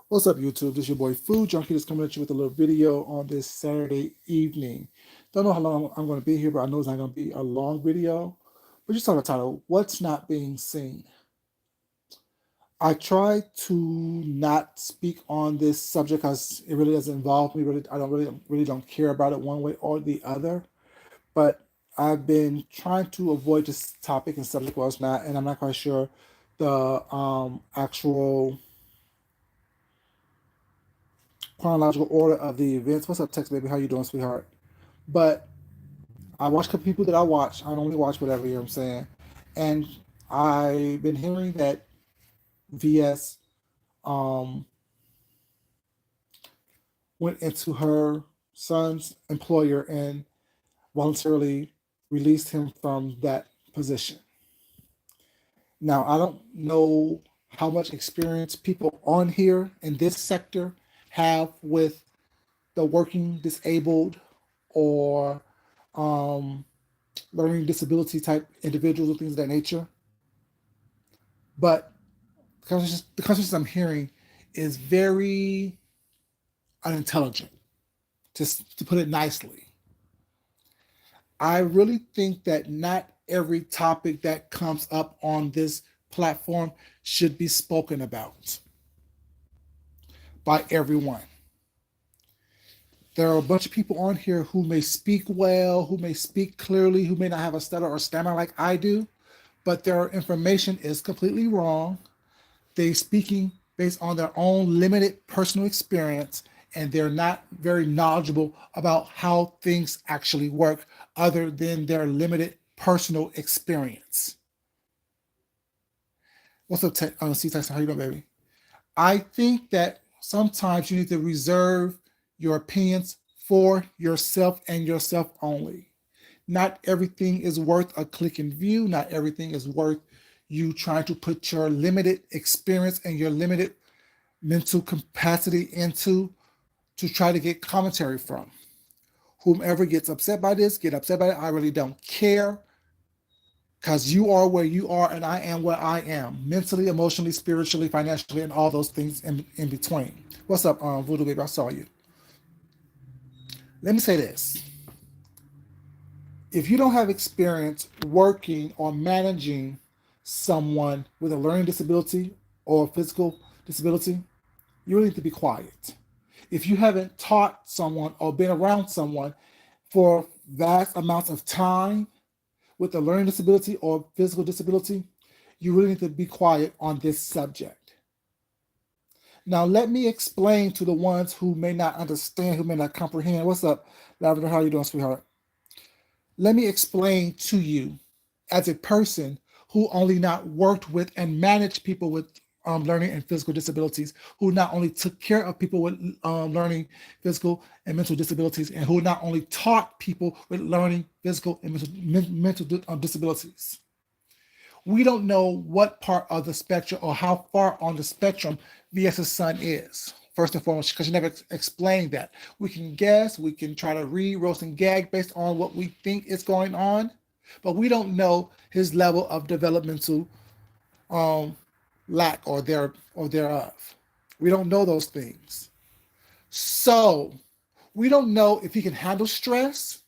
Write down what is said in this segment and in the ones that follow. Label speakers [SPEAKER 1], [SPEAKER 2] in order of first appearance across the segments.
[SPEAKER 1] What's up, YouTube? This is your boy Food Junkie that's coming at you with a little video on this Saturday evening. Don't know how long I'm going to be here, but I know it's not going to be a long video. But just on the title, What's Not Being Seen? I try to not speak on this subject because it really doesn't involve me. I don't really don't care about it one way or the other. But I've been trying to avoid this topic and subject was not, and I'm not quite sure the actual chronological order of the events. What's up, Tex baby? How you doing, sweetheart? But I watch the people that I watch. I normally watch whatever, you know what I'm saying? And I've been hearing that VS um, went into her son's employer and voluntarily released him from that position. Now, I don't know how much experience people on here in this sector have with the working disabled or um, learning disability type individuals or things of that nature. But the consciousness I'm hearing is very unintelligent, just to put it nicely. I really think that not every topic that comes up on this platform should be spoken about by everyone. There are a bunch of people on here who may speak well, who may speak clearly, who may not have a stutter or stammer like I do, but their information is completely wrong. They're speaking based on their own limited personal experience, and they're not very knowledgeable about how things actually work other than their limited personal experience. What's up, C. Tyson? How you doing, baby? I think that sometimes you need to reserve your opinions for yourself and yourself only. Not everything is worth a click and view. Not everything is worth you trying to put your limited experience and your limited mental capacity into to try to get commentary from. Whomever gets upset by this, get upset by it. I really don't care because you are where you are and I am where I am, mentally, emotionally, spiritually, financially, and all those things in between. What's up, Voodoo Baby? I saw you. Let me say this. If you don't have experience working or managing someone with a learning disability or physical disability, you really need to be quiet. If you haven't taught someone or been around someone for vast amounts of time with a learning disability or physical disability, you really need to be quiet on this subject. Now, let me explain to the ones who may not understand, who may not comprehend. What's up, Lavender? How are you doing, sweetheart? Let me explain to you as a person who only not worked with and managed people with learning and physical disabilities, who not only took care of people with learning, physical, and mental disabilities, and who not only taught people with learning, physical, and mental disabilities. We don't know what part of the spectrum or how far on the spectrum VS's son is. First and foremost, because you never explained that. We can guess, we can try to read, roast, and gag based on what we think is going on, but we don't know his level of developmental um, lack or thereof. We don't know those things. So we don't know if he can handle stress,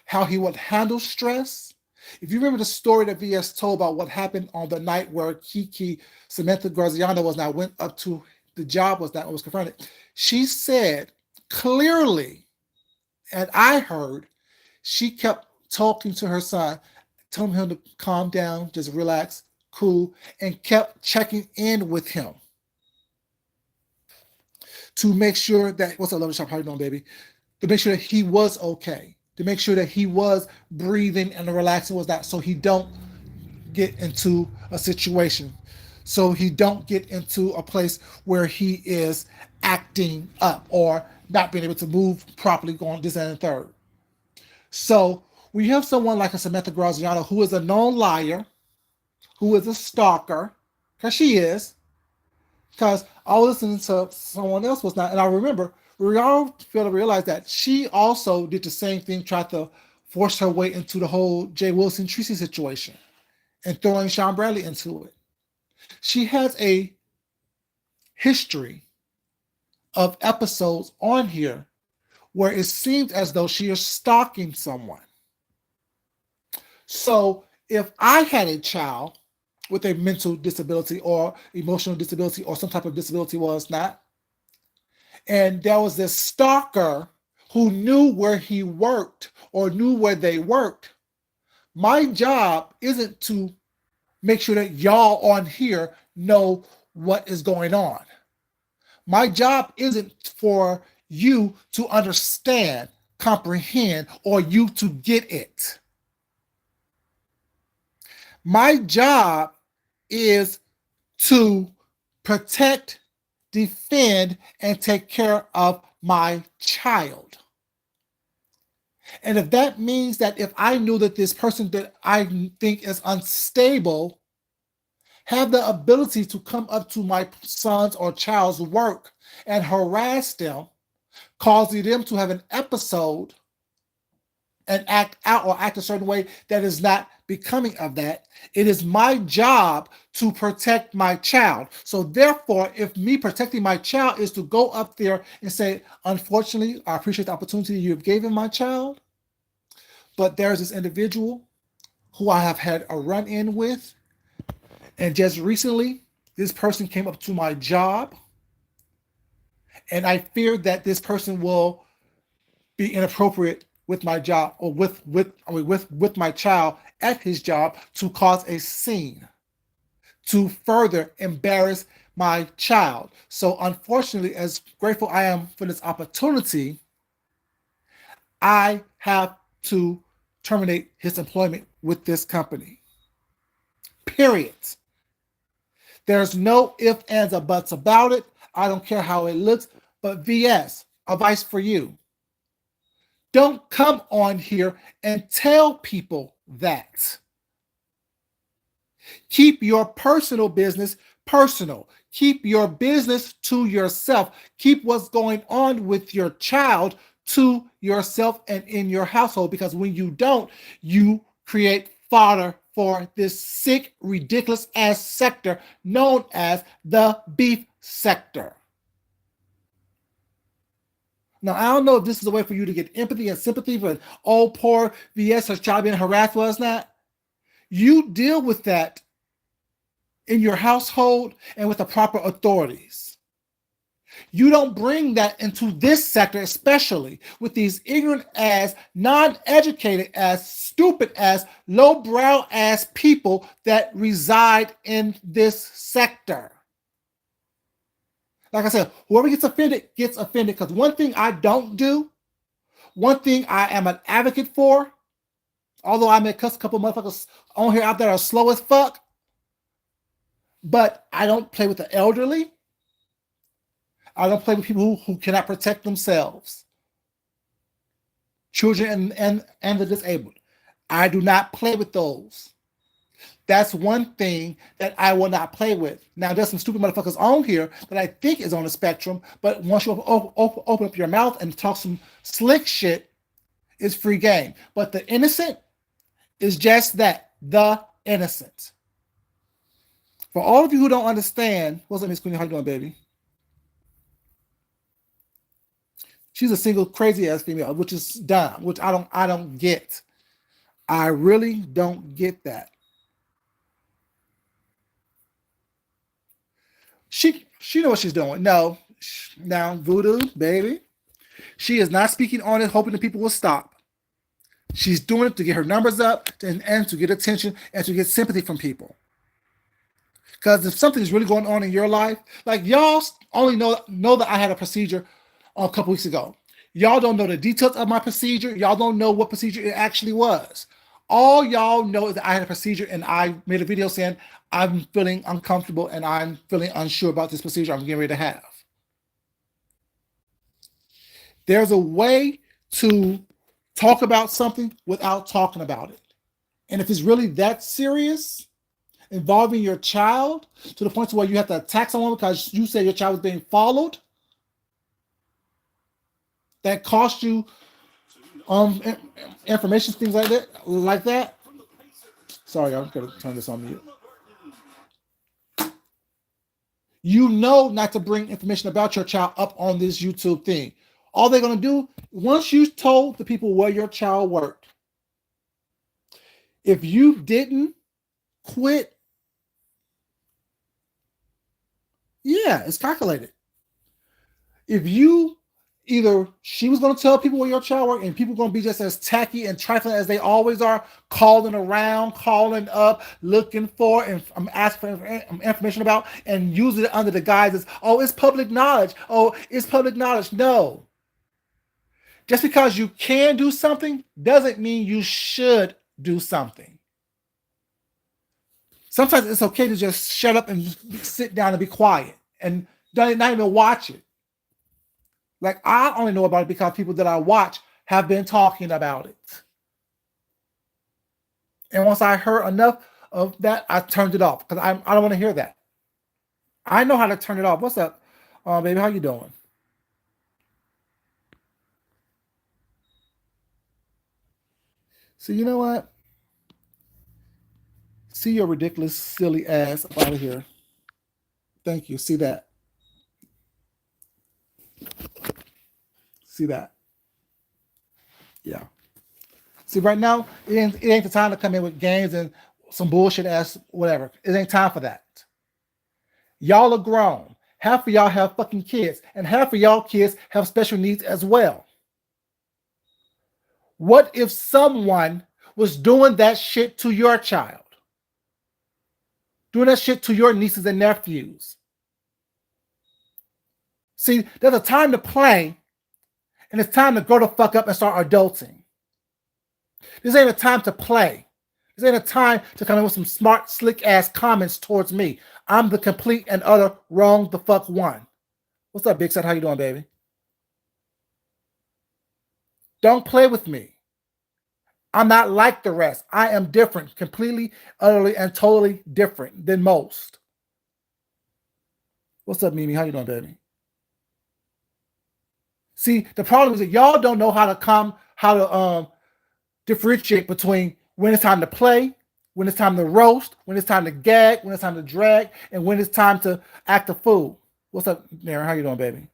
[SPEAKER 1] how he would handle stress. If you remember the story that VS told about what happened on the night where Kiki Samantha Graziano went up to the job was confronted. She said clearly, and I heard, she kept talking to her son, telling him to calm down, just relax, cool, and kept checking in with him to make sure that, what's up, Love Shop? How you doing, baby? To make sure that he was okay, to make sure that he was breathing and relaxing was that, so he don't get into a situation, so he don't get into a place where he is acting up or not being able to move properly, going this and the third. So we have someone like a Samantha Graziano who is a known liar, who is a stalker, because she is, because I was listening to someone else was not, and I remember we all fail to realize that she also did the same thing, tried to force her way into the whole Jay Wilson Tracy situation and throwing Sean Bradley into it. She has a history of episodes on here where it seems as though she is stalking someone. So if I had a child with a mental disability or emotional disability or some type of disability was not, and there was this stalker who knew where he worked or knew where they worked, my job isn't to make sure that y'all on here know what is going on. My job isn't for you to understand, comprehend, or you to get it. My job is to protect, defend, and take care of my child. And if that means that if I knew that this person that I think is unstable have the ability to come up to my son's or child's work and harass them, causing them to have an episode and act out or act a certain way that is not becoming of that, it is my job to protect my child. So therefore, if me protecting my child is to go up there and say, unfortunately, I appreciate the opportunity you've given my child, but there's this individual who I have had a run-in with, and just recently, this person came up to my job, and I fear that this person will be inappropriate with my job or with my child at his job to cause a scene, to further embarrass my child. So unfortunately, as grateful I am for this opportunity, I have to terminate his employment with this company. Period. There's no ifs, ands, or buts about it. I don't care how it looks, but VS, advice for you. Don't come on here and tell people that. Keep your personal business personal. Keep your business to yourself. Keep what's going on with your child to yourself and in your household, because when you don't, you create fodder for this sick, ridiculous ass sector known as the beef sector. Now, I don't know if this is a way for you to get empathy and sympathy for oh, poor VS, her child being harassed was not. You deal with that in your household and with the proper authorities. You don't bring that into this sector, especially with these ignorant ass, non-educated ass, stupid ass, low-brow ass people that reside in this sector. Like I said, whoever gets offended, because one thing I don't do, one thing I am an advocate for, although I may cuss a couple motherfuckers on here out there are slow as fuck, but I don't play with the elderly. I don't play with people who cannot protect themselves. Children and the disabled. I do not play with those. That's one thing that I will not play with. Now, there's some stupid motherfuckers on here that I think is on the spectrum, but once you open up your mouth and talk some slick shit, it's free game. But the innocent is just that, the innocent. For all of you who don't understand, what's up, Miss Queenie? How you doing, baby? She's a single crazy ass female, which is dumb, which I don't get. I really don't get that. She knows what she's doing. No, now Voodoo, baby, she is not speaking on it, hoping that people will stop. She's doing it to get her numbers up and to get attention and to get sympathy from people. Because if something is really going on in your life, like y'all only know that I had a procedure a couple weeks ago. Y'all don't know the details of my procedure. Y'all don't know what procedure it actually was. All y'all know is that I had a procedure, and I made a video saying I'm feeling uncomfortable and I'm feeling unsure about this procedure I'm getting ready to have. There's a way to talk about something without talking about it. And if it's really that serious, involving your child to the point to where you have to attack someone because you said your child was being followed, that cost you information, things like that. Sorry, I'm gonna turn this on mute. You know not to bring information about your child up on this YouTube thing. All they're going to do, once you told the people where your child worked, if you didn't quit, yeah, it's calculated. If you either she was going to tell people where your child worked, and people are going to be just as tacky and trifling as they always are, calling around, calling up, looking for, and I'm asking for information about, and using it under the guise oh, it's public knowledge. Oh, it's public knowledge. No. Just because you can do something doesn't mean you should do something. Sometimes it's okay to just shut up and sit down and be quiet and not even watch it. Like, I only know about it because people that I watch have been talking about it. And once I heard enough of that, I turned it off because I don't want to hear that. I know how to turn it off. What's up, baby? How you doing? So you know what? See your ridiculous, silly ass up out of here. Thank you. See that? See that? Yeah. See, right now, it ain't the time to come in with games and some bullshit ass whatever. It ain't time for that. Y'all are grown. Half of y'all have fucking kids, and half of y'all kids have special needs as well. What if someone was doing that shit to your child? Doing that shit to your nieces and nephews? See, there's a time to play, and it's time to grow the fuck up and start adulting. This ain't a time to play. This ain't a time to come in with some smart, slick ass comments towards me. I'm the complete and utter wrong the fuck one. What's up, Big Set? How you doing, baby? Don't play with me. I'm not like the rest. I am different, completely, utterly, and totally different than most. What's up, Mimi? How you doing, baby? See, the problem is that y'all don't know how to differentiate between when it's time to play, when it's time to roast, when it's time to gag, when it's time to drag, and when it's time to act a fool. What's up, Naren? How you doing, baby?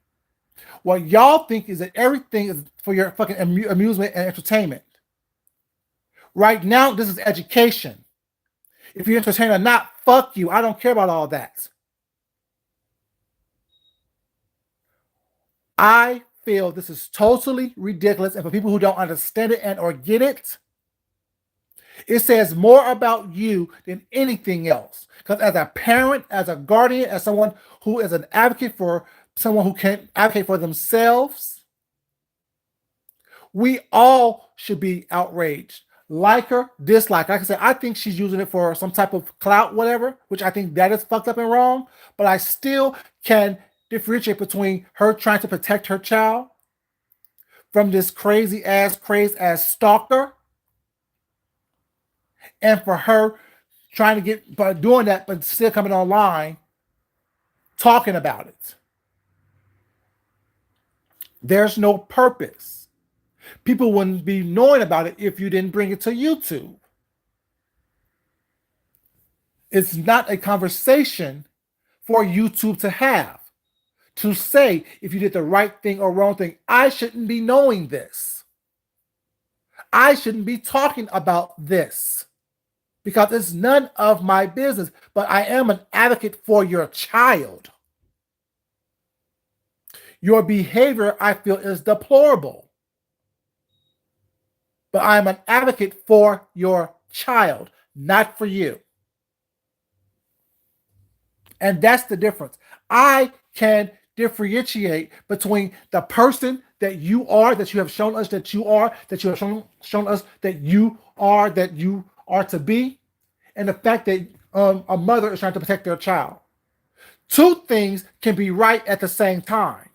[SPEAKER 1] What y'all think is that everything is for your fucking amusement and entertainment. Right now, this is education. If you're entertained or not, fuck you. I don't care about all that. I feel this is totally ridiculous, and for people who don't understand it and or get it, it says more about you than anything else. Because as a parent, as a guardian, as someone who is an advocate for someone who can advocate for themselves, we all should be outraged. Like her, dislike. Like I said, I think she's using it for some type of clout, whatever, which I think that is fucked up and wrong. But I still can differentiate between her trying to protect her child from this crazy ass stalker, and for her trying to get by doing that, but still coming online talking about it. There's no purpose. People wouldn't be knowing about it if you didn't bring it to YouTube. It's not a conversation for YouTube to have, to say if you did the right thing or wrong thing. I shouldn't be knowing this. I shouldn't be talking about this because it's none of my business, but I am an advocate for your child. Your behavior, I feel, is deplorable, but I'm an advocate for your child, not for you. And that's the difference. I can differentiate between the person that you are, that you have shown us that you are, that you have shown us that you are to be, and the fact that a mother is trying to protect their child. Two things can be right at the same time.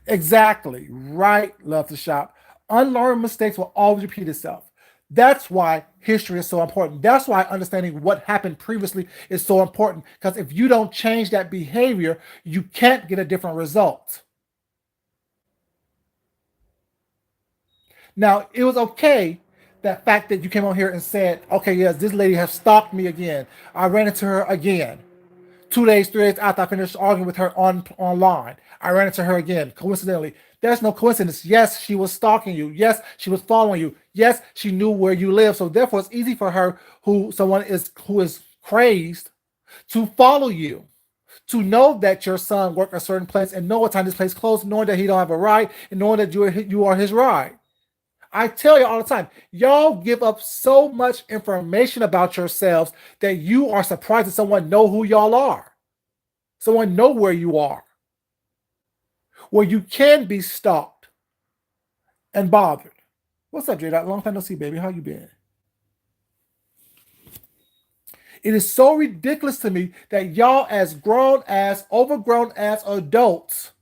[SPEAKER 1] Exactly. Right, love to shop. Unlearned mistakes will always repeat itself. That's why history is so important. That's why understanding what happened previously is so important. Because if you don't change that behavior, you can't get a different result. Now, it was okay that fact that you came on here and said, okay, yes, this lady has stalked me again. I ran into her again. 2 days, 3 days after I finished arguing with her online, I ran into her again, coincidentally. There's no coincidence. Yes, she was stalking you. Yes, she was following you. Yes, she knew where you live. So therefore, it's easy for her, who is crazed, to follow you, to know that your son worked a certain place and know what time this place closed, knowing that he don't have a ride, and knowing that you are his ride. I tell you all the time, y'all give up so much information about yourselves that you are surprised that someone know who y'all are. Someone know where you are. Where you can be stalked and bothered. What's up, Jada? Long time no see, baby. How you been? It is so ridiculous to me that y'all, as grown ass, overgrown ass adults,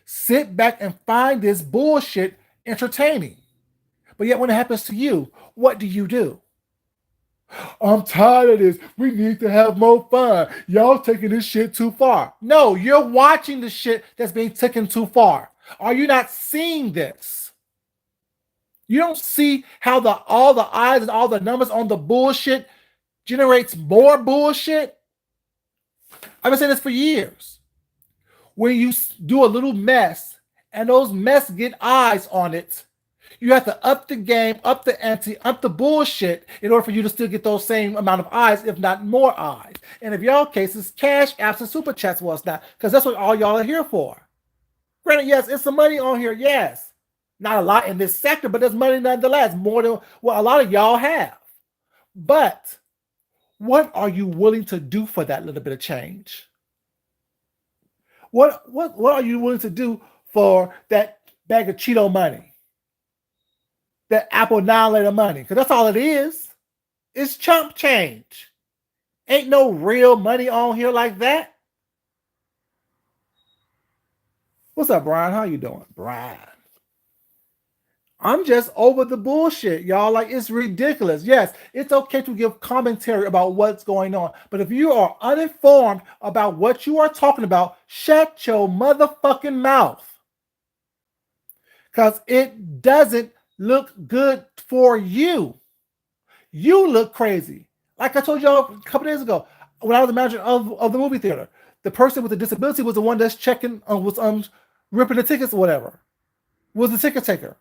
[SPEAKER 1] sit back and find this bullshit entertaining. But yet when it happens to you, what do? I'm tired of this. We need to have more fun. Y'all taking this shit too far. No, you're watching the shit that's being taken too far. Are you not seeing this? You don't see how all the eyes and all the numbers on the bullshit generates more bullshit? I've been saying this for years. When you do a little mess and those mess get eyes on it, you have to up the game, up the ante, up the bullshit in order for you to still get those same amount of eyes, if not more eyes. And if y'all cases, cash apps and super chats was not, because that's what all y'all are here for. Granted, yes, it's some money on here, yes. Not a lot in this sector, but there's money nonetheless, more than what a lot of y'all have. But what are you willing to do for that little bit of change? What are you willing to do for that bag of Cheeto money? That Apple $9 money? Because that's all it is. It's chump change. Ain't no real money on here like that. What's up, Brian? How you doing? Brian. I'm just over the bullshit, y'all. Like, it's ridiculous. Yes, it's okay to give commentary about what's going on. But if you are uninformed about what you are talking about, shut your motherfucking mouth. Because it doesn't look good for you. You look crazy. Like I told y'all a couple days ago, when I was the manager of the movie theater, the person with the disability was the one that's checking, was ripping the tickets or whatever, was the ticket taker.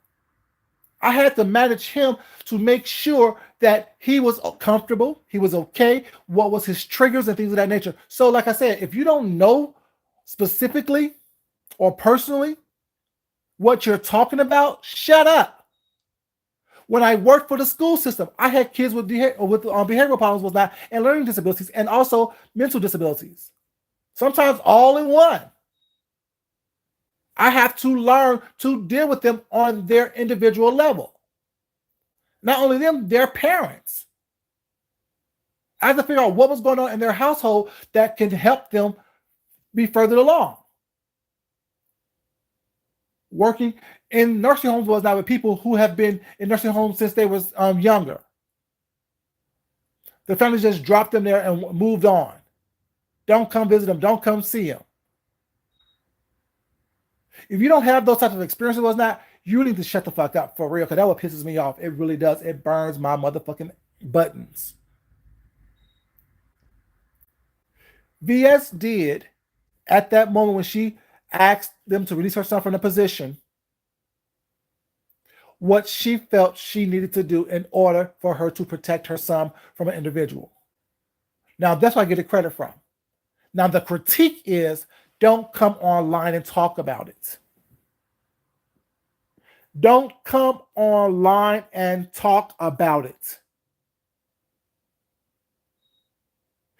[SPEAKER 1] I had to manage him to make sure that he was comfortable, he was okay, what was his triggers and things of that nature. So like I said, if you don't know specifically or personally what you're talking about, shut up. When I worked for the school system, I had kids with behavioral problems and learning disabilities, and also mental disabilities. Sometimes all in one. I have to learn to deal with them on their individual level. Not only them, their parents. I have to figure out what was going on in their household that can help them be further along. Working in nursing homes was not with people who have been in nursing homes since they was younger. The family just dropped them there and moved on. Don't come visit them. Don't come see them. If you don't have those types of experiences, you need to shut the fuck up for real, because that what pisses me off. It really does. It burns my motherfucking buttons. VS did, at that moment when she asked them to release her son from the position, what she felt she needed to do in order for her to protect her son from an individual. Now, that's what I get the credit from. Now, the critique is, don't come online and talk about it. Don't come online and talk about it.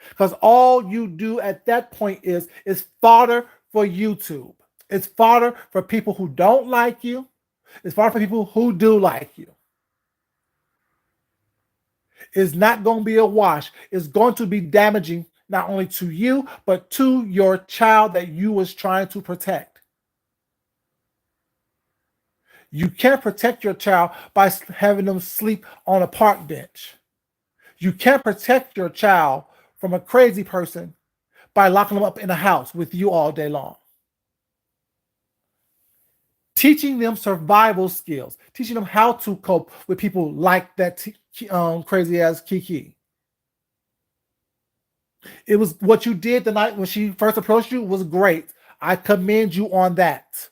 [SPEAKER 1] Because all you do at that point is fodder for YouTube. It's fodder for people who don't like you. It's fodder for people who do like you. It's not going to be a wash. It's going to be damaging not only to you, but to your child that you was trying to protect. You can't protect your child by having them sleep on a park bench. You can't protect your child from a crazy person by locking them up in a house with you all day long. teaching them survival skills, teaching them how to cope with people like that crazy ass Kiki. It was what you did the night when she first approached you was great. I commend you on that.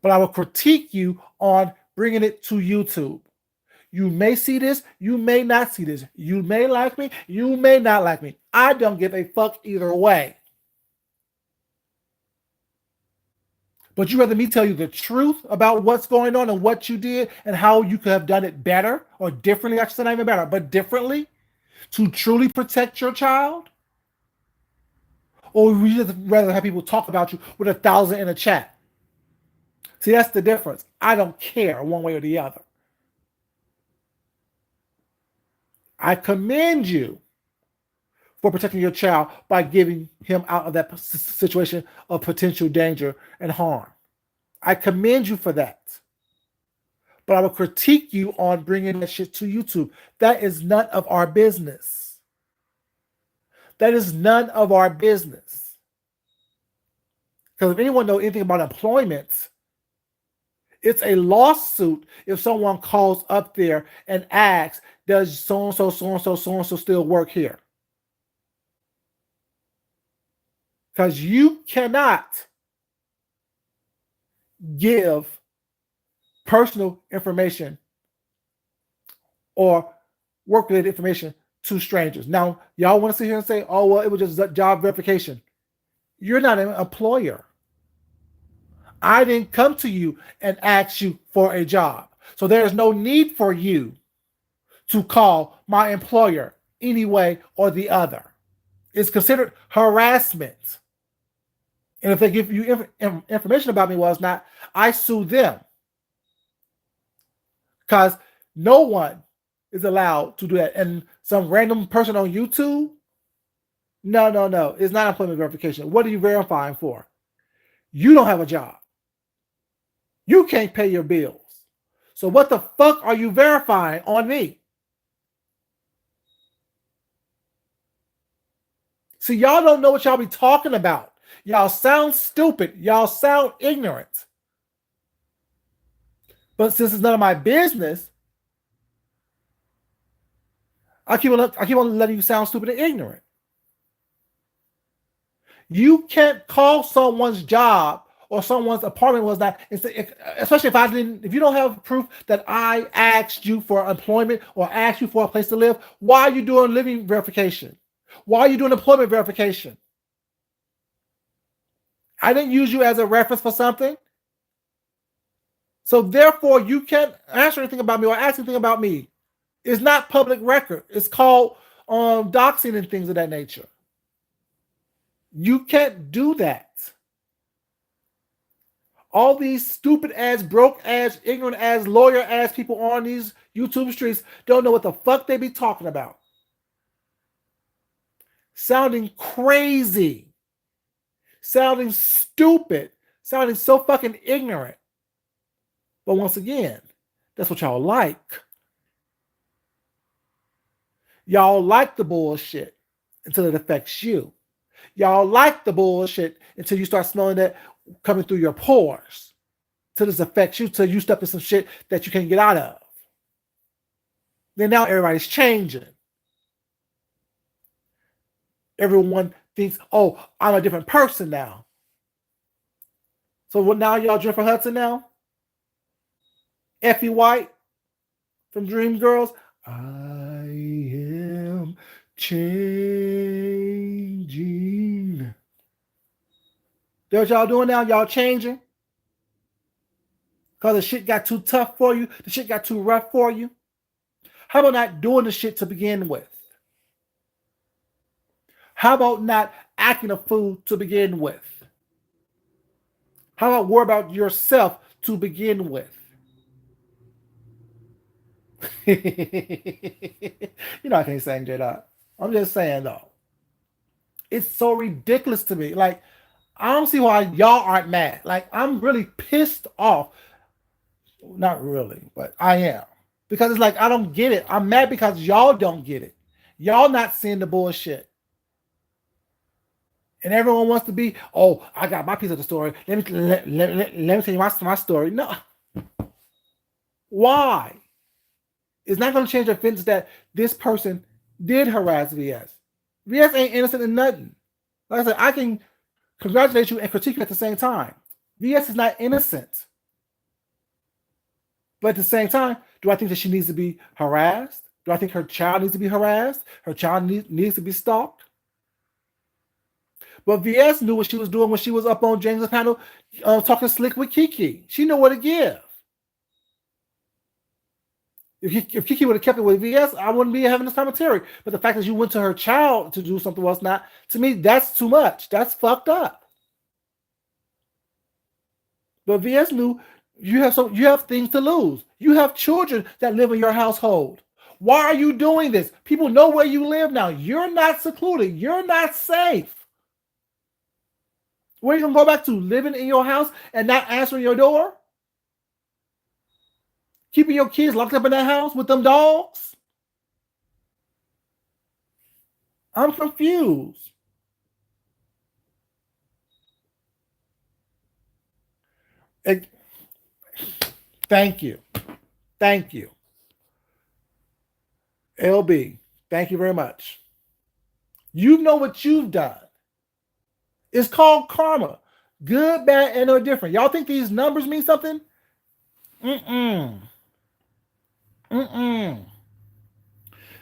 [SPEAKER 1] But I will critique you on bringing it to YouTube. You may see this, you may not see this. You may like me, you may not like me. I don't give a fuck either way. But you rather me tell you the truth about what's going on and what you did and how you could have done it better or differently. I should say not even better, but differently to truly protect your child? Or would you just rather have people talk about you with 1,000 in a chat? See, that's the difference. I don't care one way or the other. I commend you for protecting your child by giving him out of that situation of potential danger and harm. I commend you for that. But I will critique you on bringing that shit to YouTube. That is none of our business. That is none of our business. Because if anyone knows anything about employment, it's a lawsuit if someone calls up there and asks, does so-and-so, so-and-so, so-and-so still work here? Because you cannot give personal information or work-related information to strangers. Now, y'all want to sit here and say, oh, well, it was just job verification. You're not an employer. I didn't come to you and ask you for a job. So there is no need for you to call my employer any way or the other. It's considered harassment. And if they give you information about me, well, it's not, I sue them. Because no one is allowed to do that. And some random person on YouTube, no. It's not employment verification. What are you verifying for? You don't have a job. You can't pay your bills. So what the fuck are you verifying on me? See, y'all don't know what y'all be talking about. Y'all sound stupid. Y'all sound ignorant. But since it's none of my business, I keep on letting you sound stupid and ignorant. You can't call someone's job or someone's apartment was not, especially if you don't have proof that I asked you for employment or asked you for a place to live, why are you doing living verification? Why are you doing employment verification? I didn't use you as a reference for something. So therefore, you can't answer anything about me or ask anything about me. It's not public record. It's called doxing and things of that nature. You can't do that. All these stupid ass, broke ass, ignorant ass, lawyer ass people on these YouTube streets don't know what the fuck they be talking about. Sounding crazy. Sounding stupid. Sounding so fucking ignorant. But once again, that's what y'all like. Y'all like the bullshit until it affects you. Y'all like the bullshit until you start smelling that coming through your pores. Till this affects you, till you step in some shit that you can't get out of. Then now everybody's changing. Everyone thinks, oh, I'm a different person now. So what now y'all Jennifer Hudson now? Effie White from Dreamgirls. I am changing. That's what y'all doing now? Y'all changing? Because the shit got too tough for you? The shit got too rough for you? How about not doing the shit to begin with? How about not acting a fool to begin with? How about worry about yourself to begin with? You know I can't sing, J-Dot. I'm just saying, though. It's so ridiculous to me. Like, I don't see why y'all aren't mad. Like, I'm really pissed off. Not really, but I am. Because it's like, I don't get it. I'm mad because y'all don't get it. Y'all not seeing the bullshit. And everyone wants to be, oh, I got my piece of the story. Let me tell you my story. No. Why? It's not going to change the offense that this person did harass VS. VS ain't innocent in nothing. Like I said, I can congratulate you and critique you at the same time. VS is not innocent. But at the same time, do I think that she needs to be harassed? Do I think her child needs to be harassed? Her child needs to be stalked? But VS knew what she was doing when she was up on James' panel talking slick with Kiki. She knew what to give. If Kiki would have kept it with VS, I wouldn't be having this commentary. But the fact that you went to her child to do something else, not to me, that's too much. That's fucked up. But VS knew you have things to lose. You have children that live in your household. Why are you doing this? People know where you live now. You're not secluded. You're not safe. Where are you gonna go back to? Living in your house and not answering your door? Keeping your kids locked up in that house with them dogs? I'm confused. Thank you. Thank you. LB, thank you very much. You know what you've done. It's called karma. Good, bad, and or different. Y'all think these numbers mean something? Mm-mm. Mm-mm.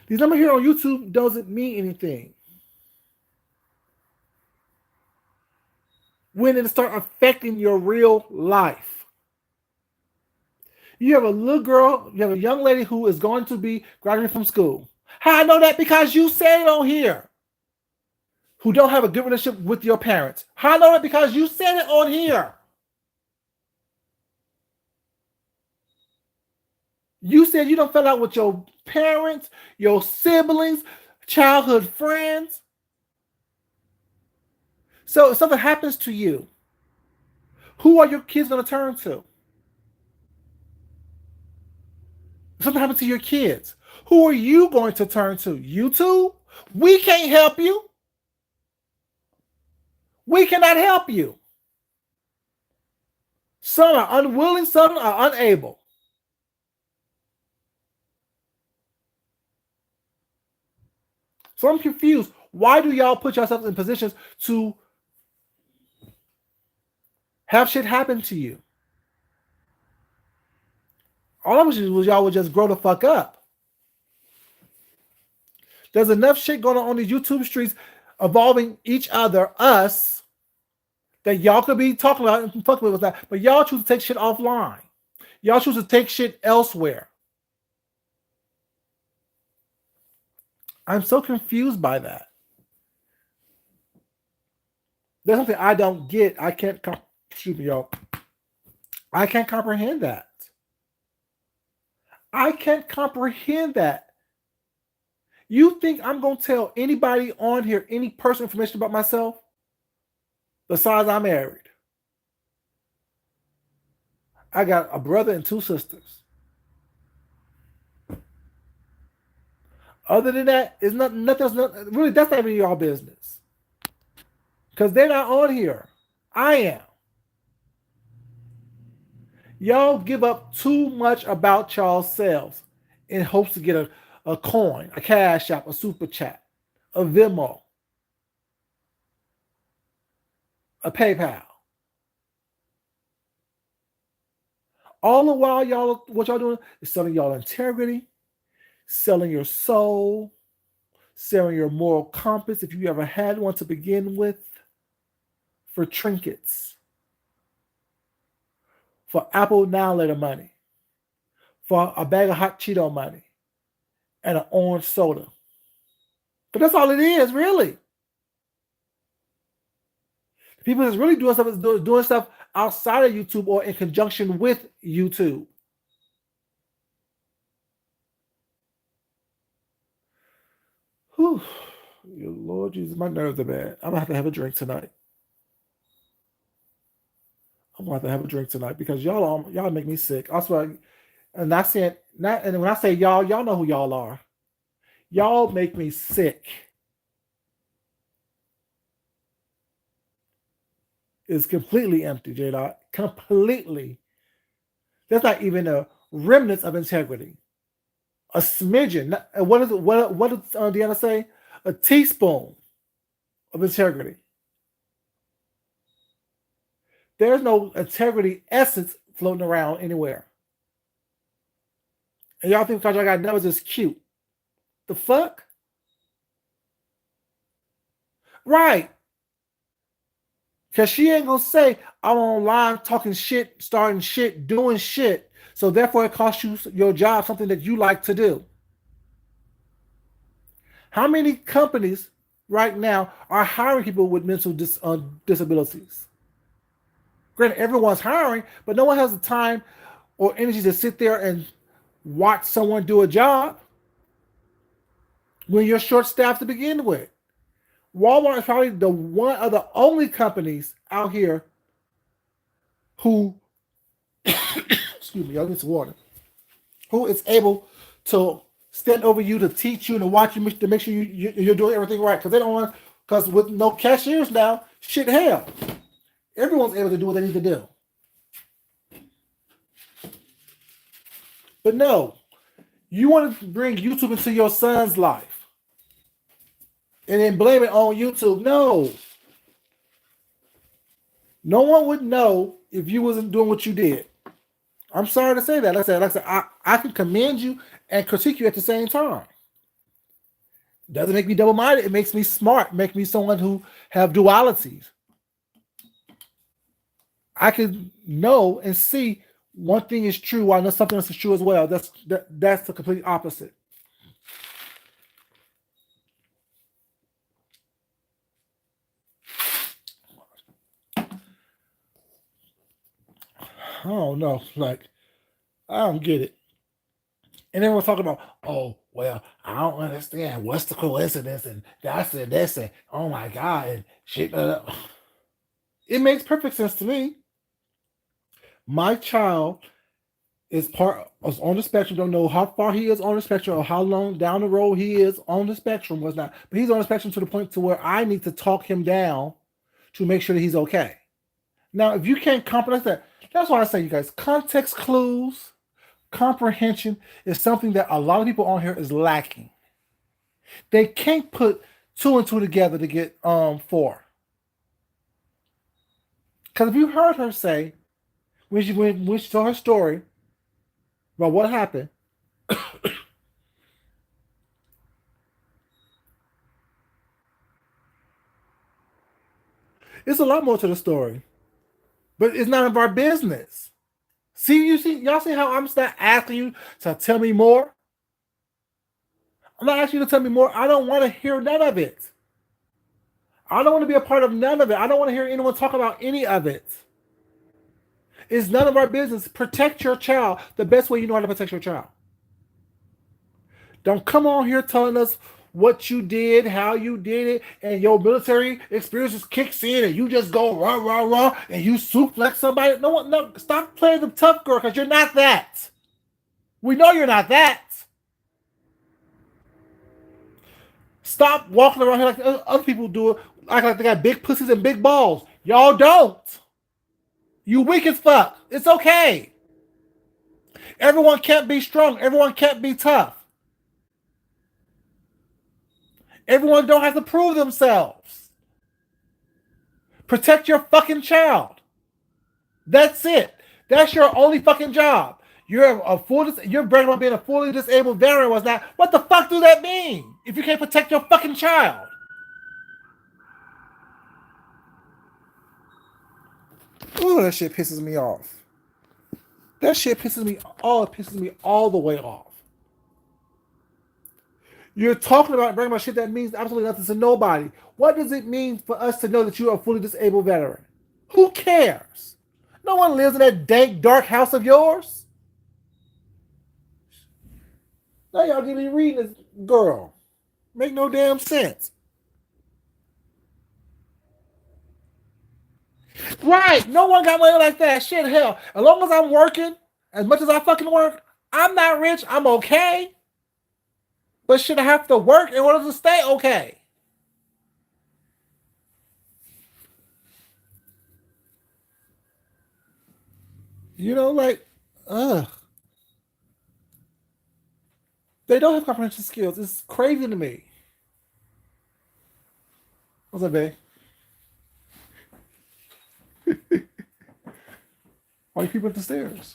[SPEAKER 1] These numbers here on YouTube doesn't mean anything. When it start affecting your real life. You have a little girl, you have a young lady who is going to be graduating from school. How I know that? Because you said it on here. Who don't have a good relationship with your parents. How I know that? Because you said it on here. You said you don't fell out with your parents, your siblings, childhood friends. So if something happens to you, who are your kids going to turn to? If something happens to your kids, who are you going to turn to? YouTube? We can't help you. We cannot help you. Some are unwilling, some are unable. So I'm confused. Why do y'all put yourselves in positions to have shit happen to you? All I wish was y'all would just grow the fuck up. There's enough shit going on the YouTube streets involving each other, us, that y'all could be talking about and fucking with that. But y'all choose to take shit offline. Y'all choose to take shit elsewhere. I'm so confused by that. There's something I don't get. I can't, excuse me, y'all. I can't comprehend that. I can't comprehend that. You think I'm going to tell anybody on here any personal information about myself? Besides, I'm married. I got a brother and two sisters. Other than that, it's nothing else. Really, that's not even y'all business. Because they're not on here. I am. Y'all give up too much about y'all selves in hopes to get a coin, a cash app, a super chat, a Venmo, a PayPal. All the while, what y'all doing is selling y'all integrity, selling your soul, selling your moral compass, if you ever had one to begin with, for trinkets, for Apple Now Later money, for a bag of hot Cheeto money, and an orange soda. But that's all it is, really. People that's really doing stuff is doing stuff outside of YouTube or in conjunction with YouTube. Whew. Lord Jesus, my nerves are bad. I'm gonna have a drink tonight. I'm gonna have a drink tonight because y'all make me sick. I swear, and when I say y'all know who y'all are. Y'all make me sick. is completely empty, J Dot. Completely. There's not even a remnants of integrity. A smidgen. What is it? What does Deanna say? A teaspoon of integrity. There's no integrity essence floating around anywhere. And y'all think because I got numbers is cute. The fuck? Right. Because she ain't gonna say, I'm online talking shit, starting shit, doing shit. So therefore it costs you your job, something that you like to do. How many companies right now are hiring people with mental disabilities? Granted, everyone's hiring, but no one has the time or energy to sit there and watch someone do a job when you're short staffed to begin with. Walmart is probably the one of the only companies out here who, excuse me, I need some water, who is able to stand over you to teach you and to watch you to make sure you're doing everything right. Because they don't want, because with no cashiers now, shit hell. Everyone's able to do what they need to do. But no, you want to bring YouTube into your son's life and then blame it on YouTube. No. No one would know if you wasn't doing what you did. I'm sorry to say that. Like I said, I can commend you and critique you at the same time. Doesn't make me double-minded. It makes me smart. Make me someone who have dualities. I can know and see one thing is true while I know something else is true as well. That's the complete opposite. I don't know. Like, I don't get it. And then we're talking about, oh, well, I don't understand. What's the coincidence? And that's and this and oh my God and shit. It makes perfect sense to me. My child is on the spectrum. Don't know how far he is on the spectrum or how long down the road he is on the spectrum. Was not, but he's on the spectrum to the point to where I need to talk him down to make sure that he's okay. Now, if you can't comprehend that, that's why I say, you guys, context clues, comprehension is something that a lot of people on here is lacking. They can't put two and two together to get four. Because if you heard her say when she told her story about what happened, it's a lot more to the story, but it's none of our business. Y'all see how I'm not asking you to tell me more? I'm not asking you to tell me more. I don't want to hear none of it. I don't want to be a part of none of it. I don't want to hear anyone talk about any of it. It's none of our business. Protect your child the best way you know how to protect your child. Don't come on here telling us what you did, how you did it, and your military experience just kicks in and you just go rah, rah, rah, and you suplex somebody. No, stop playing the tough girl because you're not that. We know you're not that. Stop walking around here like other people do it, act like they got big pussies and big balls. Y'all don't. You weak as fuck. It's okay. Everyone can't be strong. Everyone can't be tough. Everyone don't have to prove themselves. Protect your fucking child. That's it. That's your only fucking job. You're bragging about being a fully disabled veteran was not. What the fuck do that mean? If you can't protect your fucking child. Ooh, that shit pisses me off. That shit pisses me all the way off. You're talking about bragging about shit that means absolutely nothing to nobody. What does it mean for us to know that you're a fully disabled veteran? Who cares? No one lives in that dank, dark house of yours. Now y'all get me reading this girl. Make no damn sense. Right. No one got money like that. Shit, hell. As long as I'm working, as much as I fucking work, I'm not rich. I'm okay. But should I have to work in order to stay okay? Like, ugh, they don't have comprehension skills. It's crazy to me. What's up, babe? Why people at the stairs?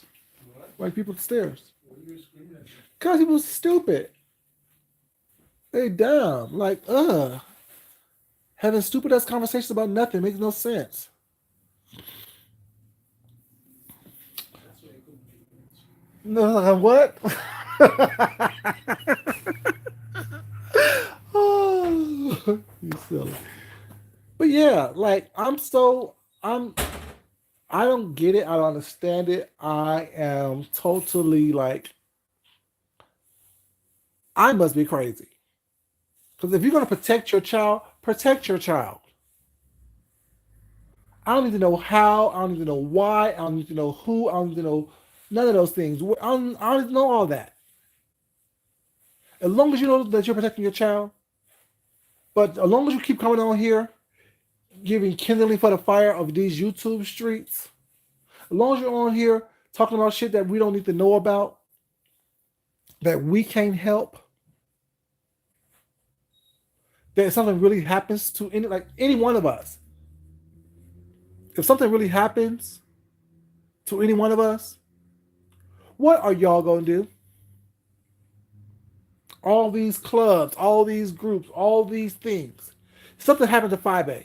[SPEAKER 1] Why people at the stairs? Because people stupid. They dumb. Like, having stupid ass conversations about nothing makes no sense. No, like, what? Oh, you silly. But yeah, like I'm I don't get it. I don't understand it. I am totally like I must be crazy. Because if you're gonna protect your child, protect your child. I don't need to know how. I don't need to know why. I don't need to know who. I don't need to know none of those things. I don't need to know all that. As long as you know that you're protecting your child, but as long as you keep coming on here, giving kindling for the fire of these YouTube streets, as long as you're on here talking about shit that we don't need to know about, that we can't help, that if something really happens to any one of us, if something really happens to any one of us, what are y'all gonna do? All these clubs, all these groups, all these things. Something happened to 5A.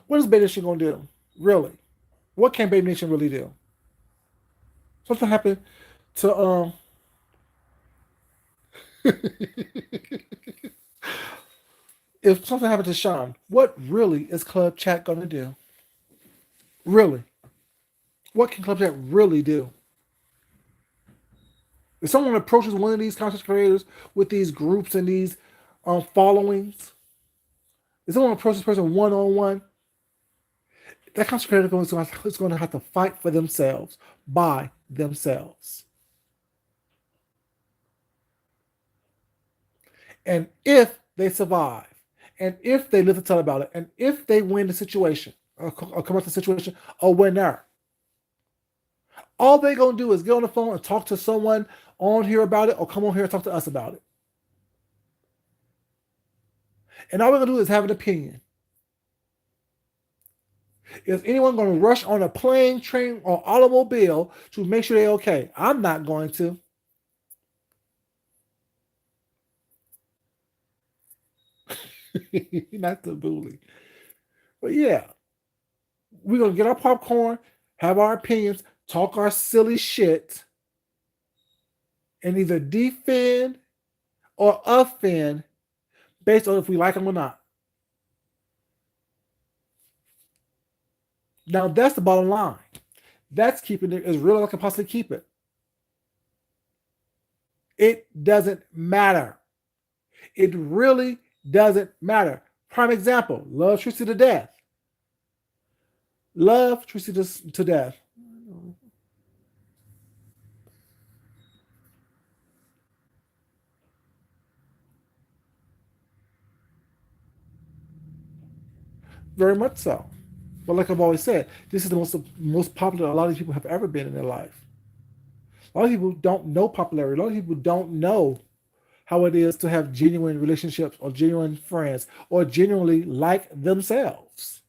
[SPEAKER 1] What is Baby Nation gonna do? Really? What can Baby Nation really do? Something happened to if something happened to Sean, what really is Club Chat gonna do? Really? What can Club Chat really do? If someone approaches one of these content creators with these groups and these followings, if someone approaches this person one on one, that content creator is going to have to fight for themselves by themselves. And if they survive, and if they live to tell about it, and if they win the situation, or come up the situation, or winner, all they're going to do is get on the phone and talk to someone on here about it, or come on here and talk to us about it. And all we're going to do is have an opinion. Is anyone going to rush on a plane, train, or automobile to make sure they're okay? I'm not going to. Not the bully. But yeah, we're going to get our popcorn, have our opinions, talk our silly shit, and either defend or offend based on if we like them or not. Now, that's the bottom line. That's keeping it as real as I can possibly keep it. It doesn't matter. It really doesn't matter. Prime example, love Tracy to death. Love Tracy to death. Very much so. But like I've always said, this is the most popular a lot of people have ever been in their life. A lot of people don't know popularity. A lot of people don't know how it is to have genuine relationships or genuine friends or genuinely like themselves.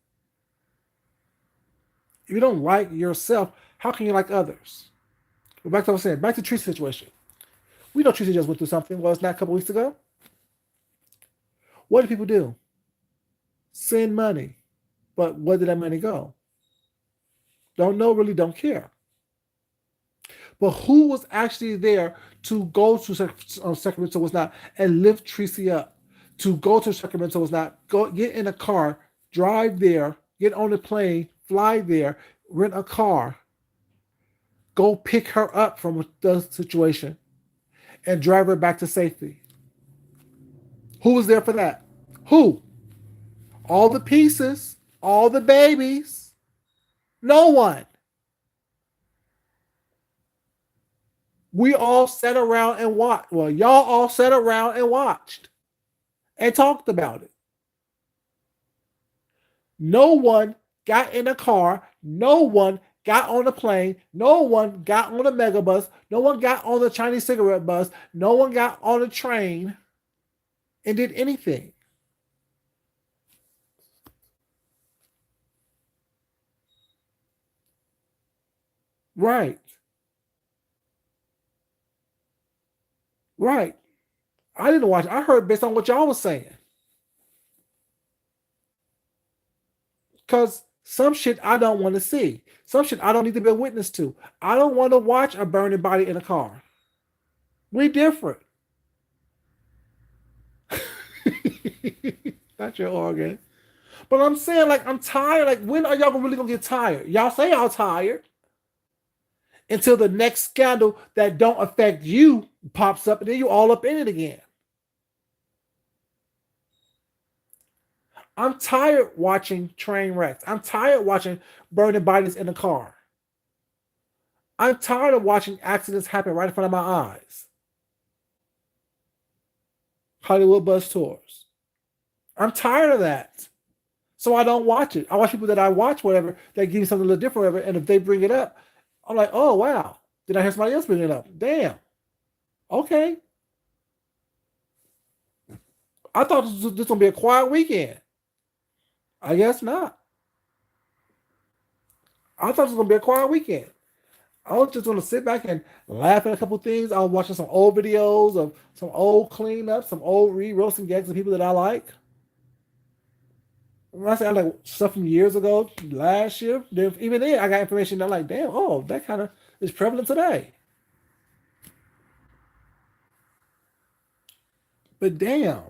[SPEAKER 1] If you don't like yourself, how can you like others? But back to what I was saying, back to Tracy's situation. We know Tracy just went through something, was not a couple weeks ago. What do people do? Send money. But where did that money go? Don't know, really don't care. But who was actually there to go to Sacramento was not and lift Tracy up? To go to Sacramento was not go get in a car, drive there, get on the plane, fly there, rent a car, go pick her up from the situation, and drive her back to safety. Who was there for that? Who? All the pieces, all the babies, no one. We all sat around and watched. Well, y'all all sat around and watched and talked about it. No one got in a car. No one got on the plane. No one got on the megabus. No one got on the Chinese cigarette bus. No one got on the train and did anything. Right. Right. I didn't watch. I heard based on what y'all was saying. Because some shit I don't want to see. Some shit I don't need to be a witness to. I don't want to watch a burning body in a car. We different. Not your organ. But I'm saying, like, I'm tired. Like, when are y'all really gonna get tired? Y'all say y'all tired until the next scandal that don't affect you pops up, and then you all up in it again. I'm tired watching train wrecks. I'm tired watching burning bodies in the car. I'm tired of watching accidents happen right in front of my eyes. Hollywood bus tours. I'm tired of that. So I don't watch it. I watch people that I watch, whatever, that give me something a little different, whatever. And if they bring it up, I'm like, oh, wow. Did I hear somebody else bring it up? Damn. Okay. I thought this was going to be a quiet weekend. I guess not. I thought it was going to be a quiet weekend. I was just going to sit back and laugh at a couple things. I was watching some old videos of some old cleanups, some old re-roasting gags of people that I like. When I say I like stuff from years ago, last year, even then I got information that I'm like, damn, oh, that kind of is prevalent today. But damn,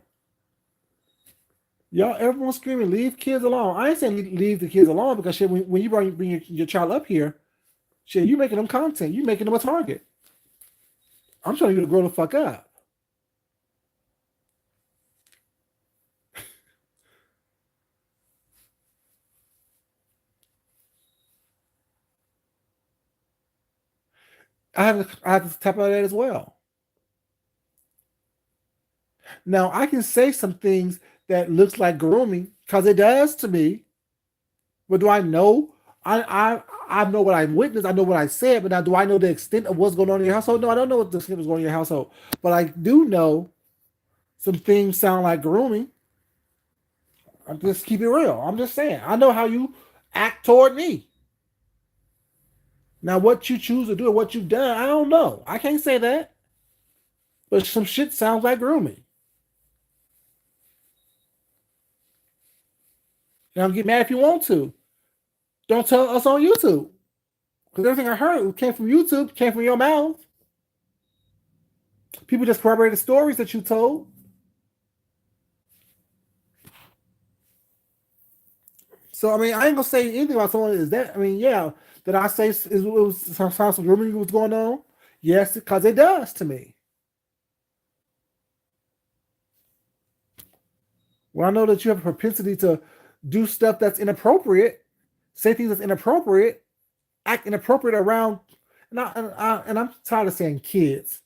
[SPEAKER 1] y'all, everyone screaming, leave kids alone. I ain't saying leave the kids alone because shit, when you bring your child up here, shit, you making them content, you making them a target. I'm telling you to grow the fuck up. I have to tap on that as well. Now I can say some things that looks like grooming because it does to me. But do I know? I know what I witnessed. I know what I said. But now, do I know the extent of what's going on in your household? No, I don't know what the extent of what's going on in your household. But I do know some things sound like grooming. I'm just keep it real. I'm just saying. I know how you act toward me. Now, what you choose to do or what you've done, I don't know. I can't say that. But some shit sounds like grooming. Now, get mad if you want to. Don't tell us on YouTube. Because everything I heard came from YouTube, came from your mouth. People just corroborated stories that you told. So I mean, I ain't gonna say anything about someone is that. I mean, yeah, did I say it was some grooming was going on? Yes, because it does to me. When I know that you have a propensity to do stuff that's inappropriate, say things that's inappropriate, act inappropriate around, and I'm tired of saying kids,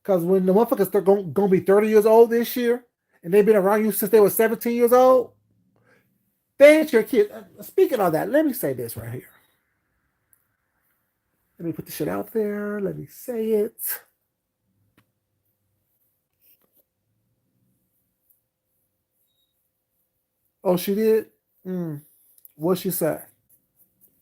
[SPEAKER 1] because when the motherfuckers are gonna be 30 years old this year, and they've been around you since they were 17 years old, they ain't your kid. Speaking of that, let me say this right here. Let me put the shit out there. Let me say it. Oh, she did? Mm. What'd she say?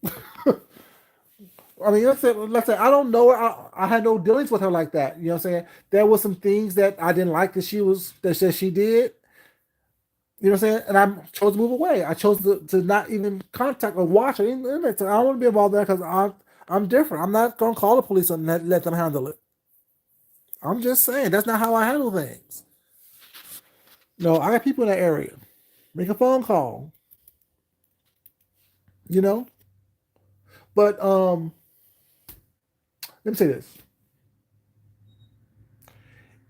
[SPEAKER 1] I mean, let's say I don't know her. I had no dealings with her like that. You know what I'm saying? There was some things that I didn't like that she did. You know what I'm saying? And I chose to move away. I chose to not even contact or watch. I don't want to be involved there because I'm different. I'm not gonna call the police and let them handle it. I'm just saying that's not how I handle things. No, I got people in that area. Make a phone call. You know. But let me say this: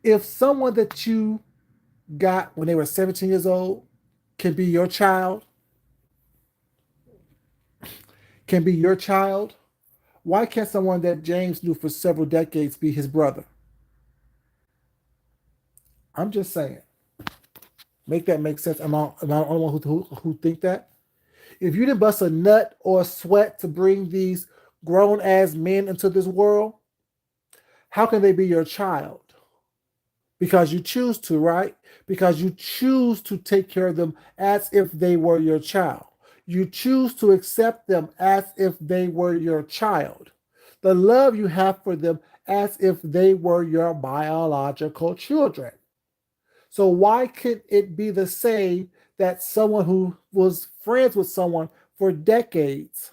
[SPEAKER 1] if someone that you got when they were 17 years old can be your child, can be your child, why can't someone that James knew for several decades be his brother? I'm just saying. Make that make sense. Am I the only one who think that? If you didn't bust a nut or a sweat to bring these grown as men into this world, how can they be your child? Because you choose to, right? Because you choose to take care of them as if they were your child. You choose to accept them as if they were your child. The love you have for them as if they were your biological children. So why could it be the same that someone who was friends with someone for decades,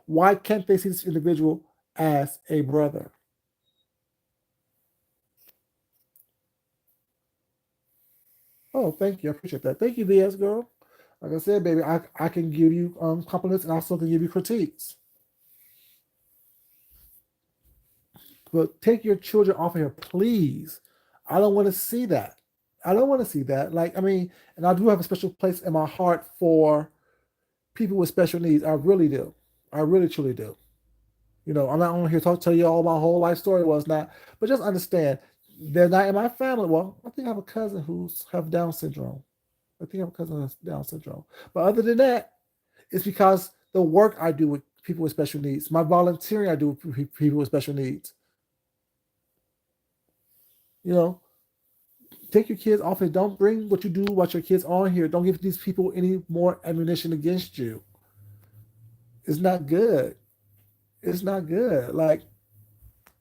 [SPEAKER 1] why can't they see this individual as a brother? Oh, thank you. I appreciate that. Thank you, VS girl. Like I said, baby, I can give you compliments and also can give you critiques. But take your children off of here, please. I don't want to see that. I don't want to see that. Like, I mean, and I do have a special place in my heart for people with special needs. I really do. I really truly do. You know, I'm not on here to tell you all my whole life story was not, but just understand they're not in my family. Well, I think I have a cousin who's have Down syndrome. I think I have a cousin who has Down syndrome. But other than that, it's because the work I do with people with special needs, my volunteering I do with people with special needs. You know, take your kids off and don't bring what you do about your kids on here. Don't give these people any more ammunition against you. It's not good. It's not good. Like,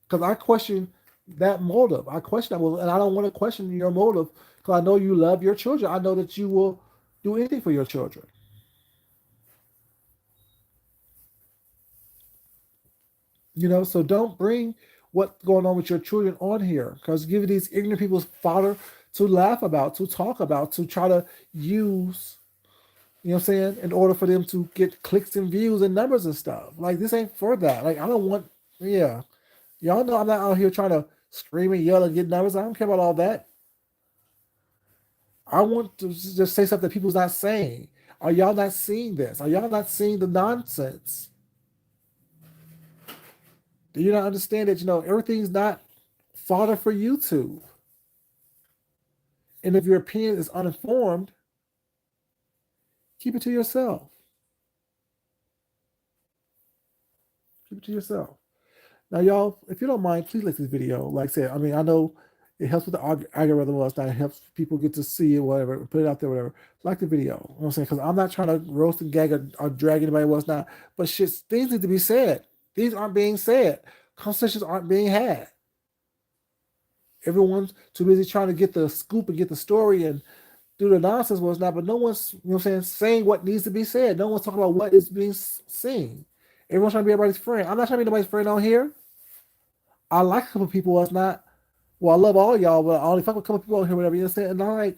[SPEAKER 1] because I question that motive. I question that motive, and I don't want to question your motive because I know you love your children. I know that you will do anything for your children. You know, so don't bring what's going on with your children on here because give these ignorant people fodder to laugh about, to talk about, to try to use, you know what I'm saying, in order for them to get clicks and views and numbers and stuff. Like, this ain't for that. Like, I don't want, yeah. Y'all know I'm not out here trying to scream and yell and get numbers. I don't care about all that. I want to just say something that people's not saying. Are y'all not seeing this? Are y'all not seeing the nonsense? Do you not understand that, everything's not fodder for YouTube? And if your opinion is uninformed, keep it to yourself. Keep it to yourself. Now, y'all, if you don't mind, please like this video. Like I said, I mean, I know it helps with the algorithm and stuff. It helps people get to see it, whatever, put it out there, whatever. Like the video. You know what I'm saying? Because I'm not trying to roast and gag or drag anybody else not. But shit, things need to be said. These aren't being said. Conversations aren't being had. Everyone's too busy trying to get the scoop and get the story and do the nonsense was not, but no one's, saying what needs to be said. No one's talking about what is being seen. Everyone's trying to be everybody's friend. I'm not trying to be nobody's friend on here. I like a couple people. It's not, well, I love all y'all, but I only fuck with a couple people on here, whatever. You understand? And I'm like,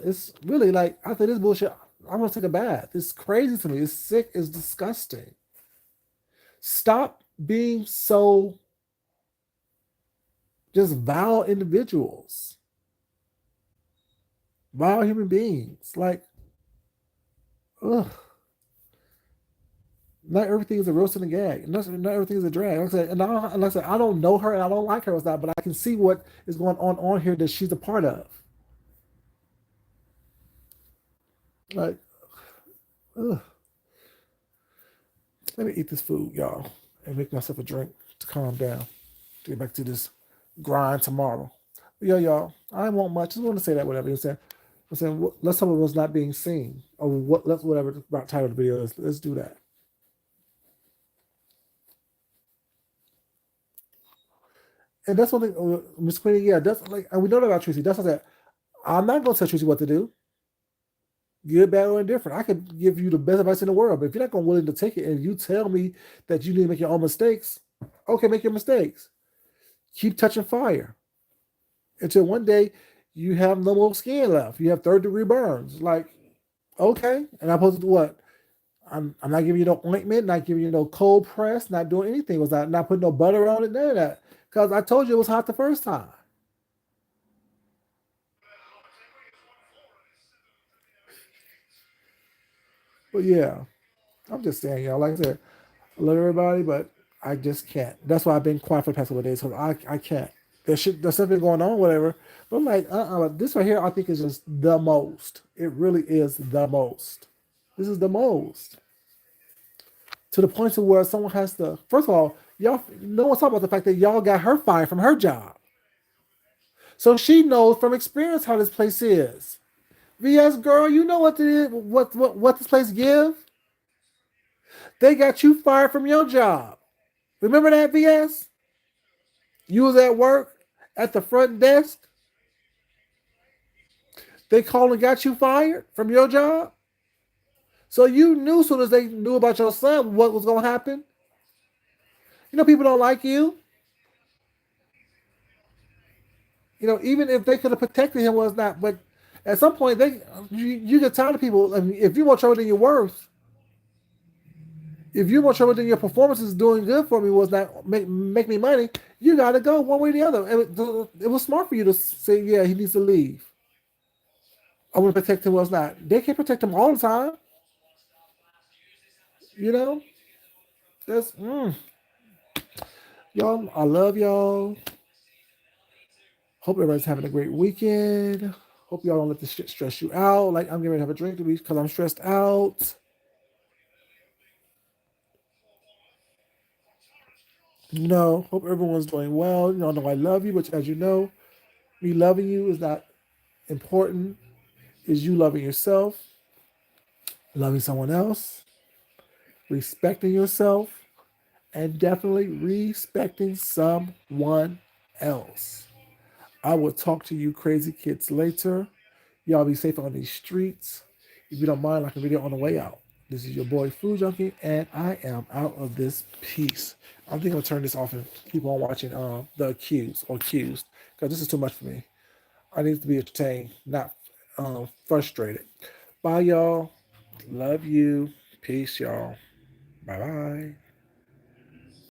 [SPEAKER 1] It's really like, after this bullshit, I'm going to take a bath. It's crazy to me. It's sick. It's disgusting. Stop being so just vile individuals, vile human beings. Like, ugh. Not everything is a roast and a gag. Not everything is a drag. Like I said, like I said, I don't know her and I don't like her as that, but I can see what is going on here that she's a part of. Like, ugh. Let me eat this food, y'all, and make myself a drink to calm down. To get back to this grind tomorrow. But yeah, y'all, I don't want much. Just want to say that whatever you're saying. I'm saying let's talk about what's not being seen, or what. Let's whatever the title of the video is. Let's do that. And that's one thing, Miss Queenie. Yeah, that's like, and we know that about Tracy. That's what that. I'm not gonna tell Tracy what to do. Good, bad, or indifferent. I could give you the best advice in the world, but if you're not gonna willing to take it and you tell me that you need to make your own mistakes, okay, make your mistakes. Keep touching fire until one day you have no more skin left. You have third-degree burns. Like, okay, and I'm supposed to do what? I'm not giving you no ointment, not giving you no cold press, not doing anything. Was not putting no butter on it, none of that. Because I told you it was hot the first time. But yeah, I'm just saying, y'all. Like I said, I love everybody, but I just can't. That's why I've been quiet for the past couple of days. Because I can't. There's something going on, whatever. But I'm like, this right here, I think is just the most. It really is the most. This is the most. to the point to where someone has to. First of all, y'all, no one's talking about the fact that y'all got her fired from her job, so she knows from experience how this place is. VS girl, you know what what this place give? They got you fired from your job. Remember that, VS? You was at work at the front desk. They called and got you fired from your job. So you knew as soon as they knew about your son what was going to happen. You know, people don't like you. You know, even if they could have protected him, was not. But at some point, you get tired of people. I mean, if you want trouble than your worth, if you want trouble than your performance is doing good for me, was not make me money, you got to go one way or the other. It was smart for you to say, yeah, he needs to leave. I want to protect him, was not. They can't protect him all the time. You know, that's y'all. I love y'all. Hope everybody's having a great weekend. Hope y'all don't let this shit stress you out. Like I'm getting ready to have a drink because I'm stressed out. You know, hope everyone's doing well. You know I love you, but as you know, me loving you is not important. Is you loving yourself, loving someone else, respecting yourself, and definitely respecting someone else. I will talk to you crazy kids later. Y'all be safe on these streets. If you don't mind, like a video on the way out. This is your boy Food Junkie, and I am out of this piece. I think I'll turn this off and keep on watching The Accused, because this is too much for me. I need to be entertained, not frustrated. Bye, y'all. Love you. Peace, y'all. Bye bye.